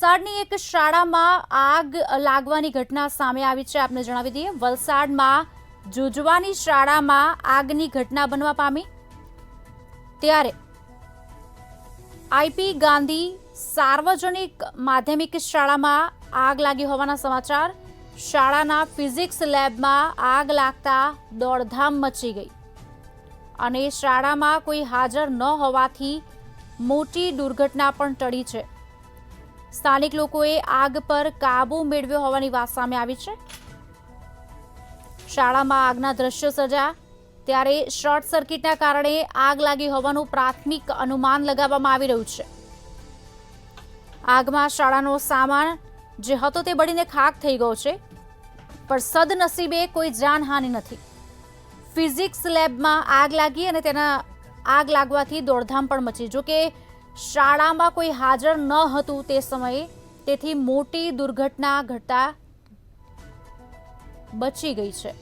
વલસાડની એક શાળામાં આગ લાગવાની ઘટના સામે આવી છે। આપને જણાવી દઈએ, વલસાડમાં જુજવાની શાળામાં આગની ઘટના બનવા પામી ત્યારે આઈપી ગાંધી સાર્વજનિક માધ્યમિક શાળામાં આગ લાગી હોવાના સમાચાર। શાળાના ફિઝિક્સ લેબમાં આગ લાગતા દોડધામ મચી ગઈ અને શાળામાં કોઈ હાજર ન હોવાથી મોટી દુર્ઘટના પણ ટળી છે। સ્થાનિક લોકોએ આગ પર કાબુ મેળવ્યો હોવાની વાત સામે આવી છે। શાળામાં આગના દ્રશ્યો સર્જાયા ત્યારે શોર્ટ સર્કિટના કારણે આગ લાગી હોવાનું પ્રાથમિક અનુમાન લગાવવામાં આવી રહ્યું છે। આગમાં શાળાનો સામાન જે હતો તે બળીને ખાખ થઈ ગયો છે, પણ સદનસીબે કોઈ જાનહાનિ નથી। ફિઝિક્સ લેબમાં આગ લાગી અને તેના આગ લાગવાથી દોડધામ પણ મચી। જો કે શાળામાં કોઈ હાજર ન હતું તે સમયે, તેથી મોટી દુર્ઘટના ઘટતા બચી ગઈ છે।